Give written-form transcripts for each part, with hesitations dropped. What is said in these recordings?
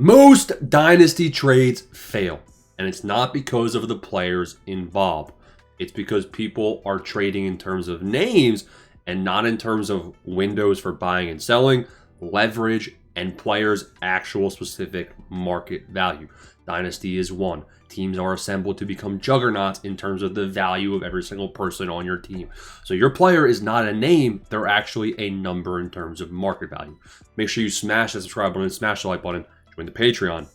Most Dynasty trades fail, and it's not because of the players involved. It's because people are trading in terms of names and not in terms of windows for buying and selling, leverage, and players' actual specific market value. Dynasty is one. Teams are assembled to become juggernauts in terms of the value of every single person on your team. So your player is not a name, they're actually a number in terms of market value. Make sure you smash that subscribe button, smash the like button, join the Patreon.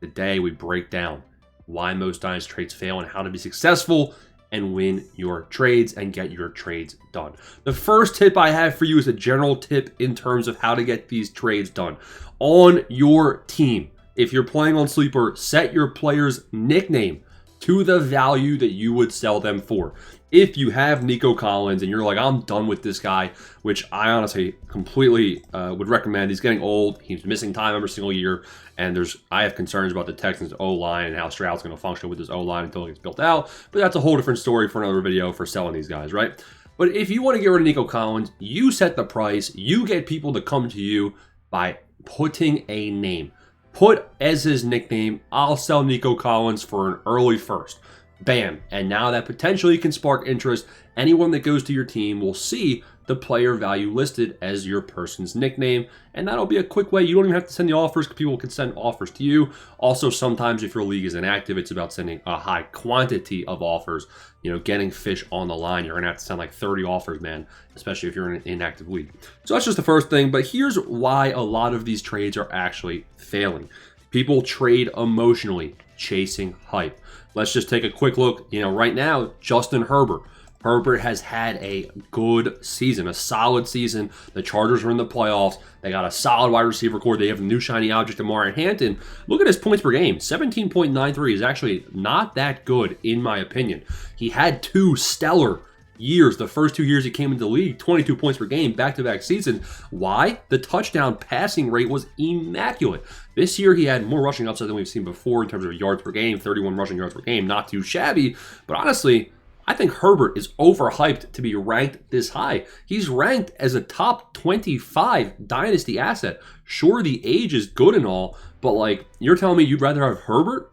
Today we break down why most Dynasty trades fail and how to be successful and win your trades and get your trades done. The first tip I have for you is a general tip in terms of how to get these trades done. On your team, if you're playing on Sleeper, set your player's nickname to the value that you would sell them for. If you have Nico Collins and you're like, I'm done with this guy, which I honestly completely would recommend. He's getting old. He's missing time every single year. And I have concerns about the Texans O-line and how Stroud's going to function with his O-line until it gets built out. But that's a whole different story for another video for selling these guys, right? But if you want to get rid of Nico Collins, you set the price. You get people to come to you by putting a name. Put as his nickname, I'll sell Nico Collins for an early first. Bam. And now that potentially can spark interest. Anyone that goes to your team will see the player value listed as your person's nickname. And that'll be a quick way. You don't even have to send the offers. People can send offers to you. Also, sometimes if your league is inactive, it's about sending a high quantity of offers. You know, getting fish on the line. You're going to have to send like 30 offers, man, especially if you're in an inactive league. So that's just the first thing. But here's why a lot of these trades are actually failing. People trade emotionally, chasing hype. Let's just take a quick look. You know, right now, Justin Herbert. Herbert has had a good season, a solid season. The Chargers are in the playoffs. They got a solid wide receiver core. They have a new shiny object, Amari Hampton. Look at his points per game. 17.93 is actually not that good, in my opinion. He had two stellar years. The first 2 years he came into the league, 22 points per game, back-to-back seasons. Why? The touchdown passing rate was immaculate. This year he had more rushing upside than we've seen before in terms of yards per game, 31 rushing yards per game. Not too shabby, but honestly, I think Herbert is overhyped to be ranked this high. He's ranked as a top 25 Dynasty asset. Sure, the age is good and all, but like, you're telling me you'd rather have Herbert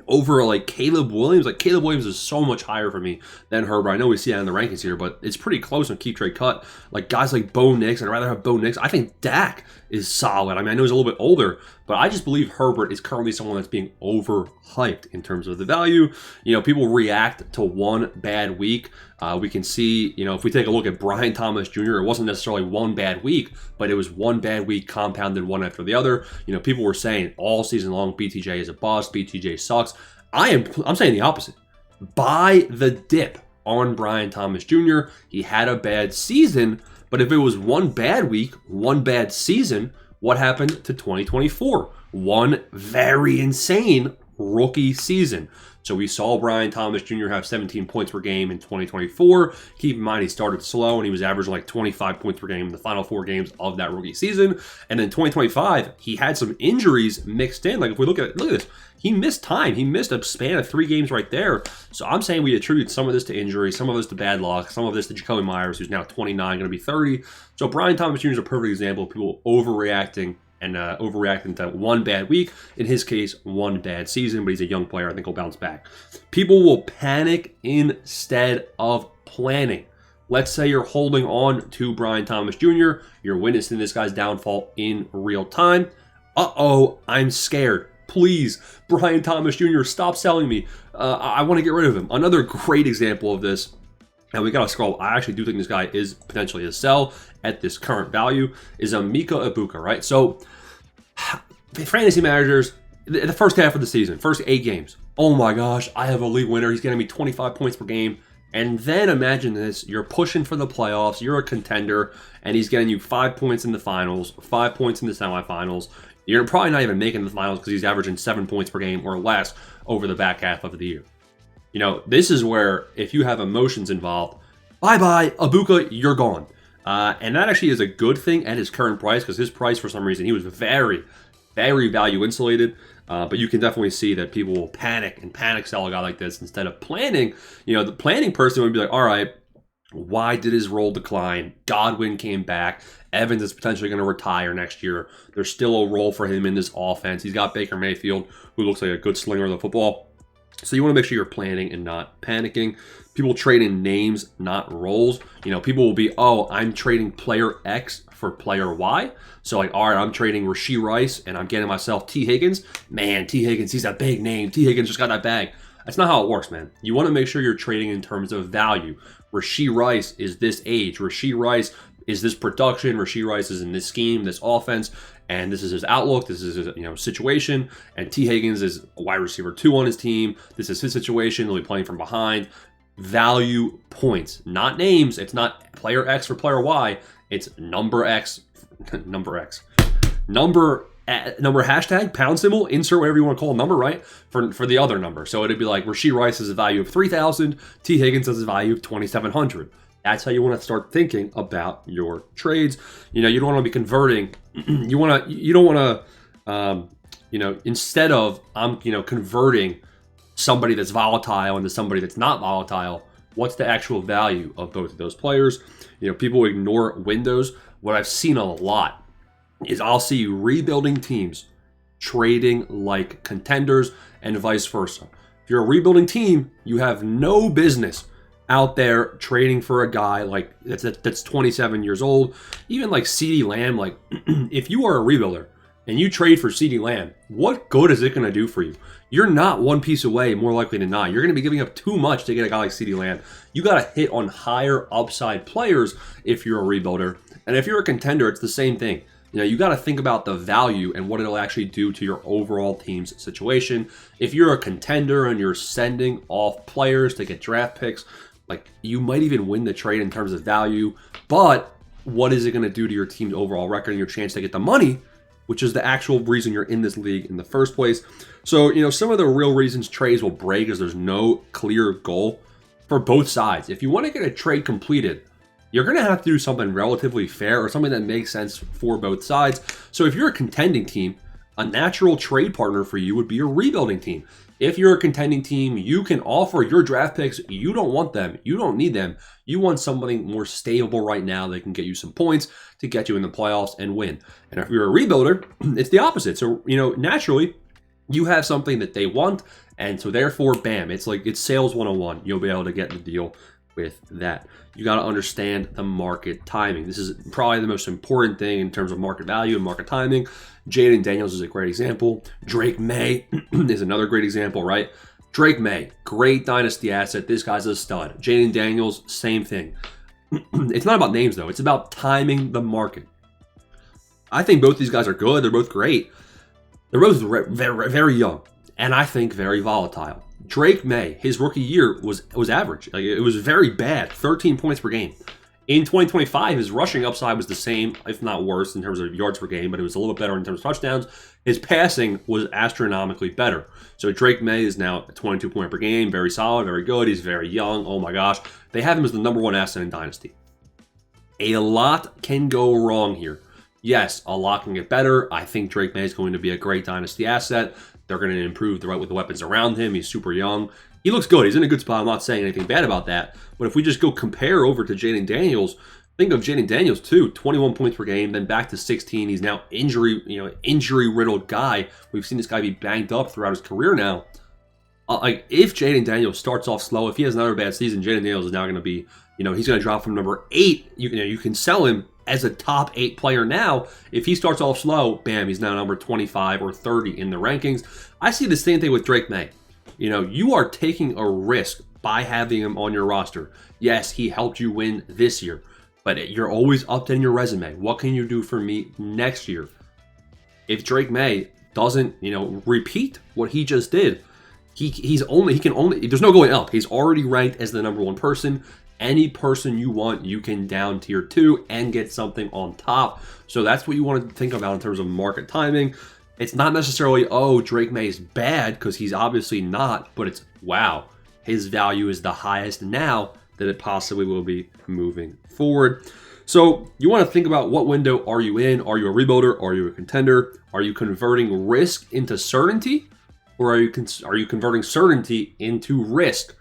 over like Caleb Williams? Like, Caleb Williams is so much higher for me than Herbert. I know we see that in the rankings here, but it's pretty close on Keep Trade Cut. Like guys like Bo Nix, I'd rather have Bo Nix. I think Dak is solid. I mean, I know he's a little bit older, but I just believe Herbert is currently someone that's being overhyped in terms of the value. You know, people react to one bad week. We can see, you know, if we take a look at Brian Thomas Jr., it wasn't necessarily one bad week, but it was one bad week compounded one after the other. You know, people were saying all season long, BTJ is a bust, BTJ sucks. I'm saying the opposite. Buy the dip on Brian Thomas Jr. He had a bad season, but if it was one bad week, one bad season, what happened to 2024? One very insane rookie season. So we saw Brian Thomas Jr. have 17 points per game in 2024. Keep in mind, he started slow and he was averaging like 25 points per game in the final 4 games of that rookie season. And then 2025, he had some injuries mixed in. Like if we look at this, he missed time. He missed a span of 3 games right there. So I'm saying we attribute some of this to injury, some of this to bad luck, some of this to Jacoby Myers, who's now 29, going to be 30. So Brian Thomas Jr. is a perfect example of people overreacting to one bad week. In his case, one bad season, but he's a young player. I think he'll bounce back. People will panic instead of planning. Let's say you're holding on to Brian Thomas Jr. You're witnessing this guy's downfall in real time. Uh-oh, I'm scared. Please, Brian Thomas Jr., stop selling me. I want to get rid of him. Another great example of this, and we got to scroll. I actually do think this guy is potentially a sell at this current value, is Mika Ibuka, right? So, fantasy managers, the first half of the season, first 8 games, oh my gosh, I have a league winner. He's getting me 25 points per game. And then imagine this, you're pushing for the playoffs, you're a contender, and he's getting you 5 points in the finals, 5 points in the semifinals. You're probably not even making the finals because he's averaging 7 points per game or less over the back half of the year. You know, this is where if you have emotions involved, bye-bye, Ibuka, you're gone. And that actually is a good thing at his current price because his price, for some reason, he was very, very value insulated. But you can definitely see that people will panic sell a guy like this instead of planning. You know, the planning person would be like, all right, Why did his role decline? Godwin came back. Evans is potentially going to retire next year. There's still a role for him in this offense. He's got Baker Mayfield, who looks like a good slinger of the football. So you want to make sure you're planning and not panicking. People trade in names, not roles. People will be, oh, I'm trading player X for player Y. So all right, I'm trading Rashee Rice and I'm getting myself T. Higgins. Man, T. Higgins, he's a big name. T. Higgins just got that bag. That's not how it works, man. You want to make sure you're trading in terms of value. Rashee Rice is this age. Rashee Rice is this production. Rashee Rice is in this scheme, this offense, and this is his outlook. This is his situation. And T. Higgins is a wide receiver 2 on his team. This is his situation. He'll be playing from behind. Value points, not names. It's not player X for player Y. It's number X, number hashtag, pound symbol, insert whatever you want to call a number, right? For the other number. So it'd be like Rashee Rice has a value of 3,000, T. Higgins has a value of 2,700. That's how you want to start thinking about your trades. You don't want to be converting. You don't want to, instead of converting somebody that's volatile into somebody that's not volatile, what's the actual value of both of those players? People ignore windows. What I've seen a lot is I'll see rebuilding teams trading like contenders and vice versa. If you're a rebuilding team, you have no business out there trading for a guy like that's 27 years old. Even like CeeDee Lamb, like if you are a rebuilder and you trade for CeeDee Lamb, what good is it going to do for you? You're not one piece away, more likely than not. You're going to be giving up too much to get a guy like CeeDee Lamb. You got to hit on higher upside players if you're a rebuilder. And if you're a contender, it's the same thing. You got to think about the value and what it'll actually do to your overall team's situation. If you're a contender and you're sending off players to get draft picks, like you might even win the trade in terms of value, but what is it going to do to your team's overall record and your chance to get the money, which is the actual reason you're in this league in the first place? So, some of the real reasons trades will break is there's no clear goal for both sides. If you want to get a trade completed, you're going to have to do something relatively fair or something that makes sense for both sides. So if you're a contending team, a natural trade partner for you would be a rebuilding team. If you're a contending team, you can offer your draft picks. You don't want them. You don't need them. You want something more stable right now that can get you some points to get you in the playoffs and win. And if you're a rebuilder, it's the opposite. So, naturally, you have something that they want. And so therefore, bam, it's sales 101. You'll be able to get the deal with that. You got to understand the market timing. This is probably the most important thing in terms of market value and market timing. Jaden Daniels is a great example. Drake May is another great example, right? Drake May, great dynasty asset. This guy's a stud. Jaden Daniels, same thing. It's not about names, though. It's about timing the market. I think both these guys are good. They're both great. They're both very, very young, and I think very volatile. Drake May, his rookie year was average. It was very bad, 13 points per game. In 2025, his rushing upside was the same, if not worse, in terms of yards per game, but it was a little bit better in terms of touchdowns. His passing was astronomically better. So Drake May is now at 22 points per game, very solid, very good. He's very young. Oh my gosh. They have him as the number 1 asset in Dynasty. A lot can go wrong here. Yes, a lot can get better. I think Drake May is going to be a great Dynasty asset. They're going to improve with the weapons around him. He's super young. He looks good. He's in a good spot. I'm not saying anything bad about that. But if we just go compare over to Jaden Daniels, think of Jaden Daniels too. 21 points per game, then back to 16. He's now injury-riddled guy. We've seen this guy be banged up throughout his career now. If Jaden Daniels starts off slow, if he has another bad season, Jaden Daniels is now going to be, he's going to drop from number 8. You can sell him as a top 8 player now. If he starts off slow, bam, he's now number 25 or 30 in the rankings. I see the same thing with Drake May. You are taking a risk by having him on your roster. Yes, he helped you win this year, but you're always updating your resume. What can you do for me next year? If Drake May doesn't, repeat what he just did, he can only, there's no going up. He's already ranked as the number 1 person. Any person you want, you can down tier 2 and get something on top. So that's what you want to think about in terms of market timing. It's not necessarily, Drake May is bad, because he's obviously not, but it's, wow, his value is the highest now that it possibly will be moving forward. So you want to think about what window are you in? Are you a rebuilder? Are you a contender? Are you converting risk into certainty? Or are you converting certainty into risk?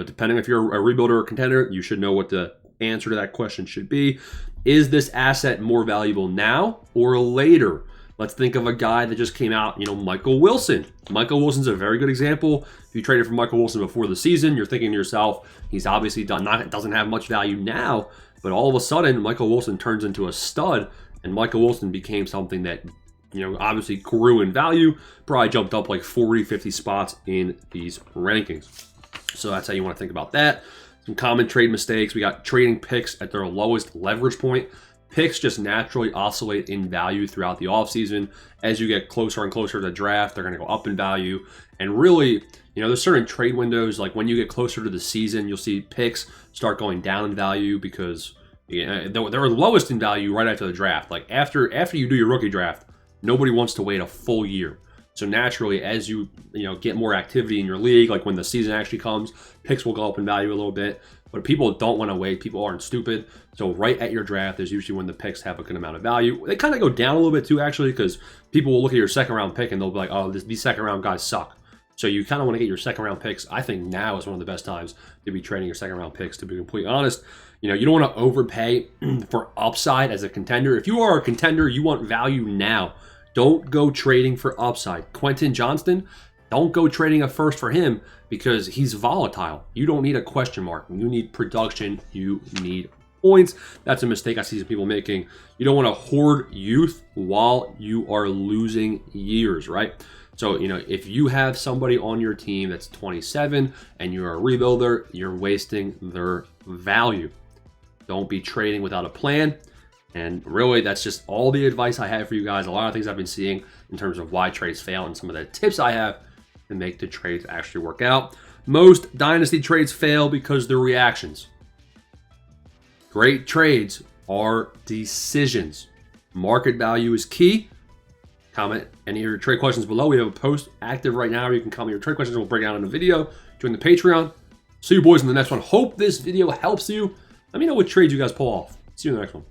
depending if you're a rebuilder or a contender, you should know what the answer to that question should be. Is this asset more valuable now or later? Let's think of a guy that just came out, Michael Wilson. Michael Wilson's a very good example. If you traded for Michael Wilson before the season, you're thinking to yourself, he's obviously doesn't have much value now, but all of a sudden, Michael Wilson turns into a stud, and Michael Wilson became something that, obviously grew in value, probably jumped up like 40, 50 spots in these rankings. So that's how you want to think about that. Some common trade mistakes. We got trading picks at their lowest leverage point. Picks just naturally oscillate in value throughout the offseason. As you get closer and closer to the draft, they're going to go up in value. And really, there's certain trade windows, like when you get closer to the season, you'll see picks start going down in value because they're lowest in value right after the draft. Like after you do your rookie draft, nobody wants to wait a full year. So naturally, as you get more activity in your league, like when the season actually comes, picks will go up in value a little bit. But people don't want to wait. People aren't stupid. So right at your draft is usually when the picks have a good amount of value. They kind of go down a little bit too, actually, because people will look at your second round pick and they'll be like, oh, these second round guys suck. So you kind of want to get your second round picks. I think now is one of the best times to be trading your second round picks, to be completely honest. You don't want to overpay for upside as a contender. If you are a contender, you want value now. Don't go trading for upside. Quentin Johnston, don't go trading a first for him because he's volatile. You don't need a question mark. You need production. You need points. That's a mistake I see some people making. You don't want to hoard youth while you are losing years, right? So, if you have somebody on your team that's 27 and you're a rebuilder, you're wasting their value. Don't be trading without a plan. And really, that's just all the advice I have for you guys. A lot of things I've been seeing in terms of why trades fail and some of the tips I have to make the trades actually work out. Most dynasty trades fail because they're reactions. Great trades are decisions. Market value is key. Comment any of your trade questions below. We have a post active right now where you can comment your trade questions. We'll break it down in the video. Join the Patreon. See you boys in the next one. Hope this video helps you. Let me know what trades you guys pull off. See you in the next one.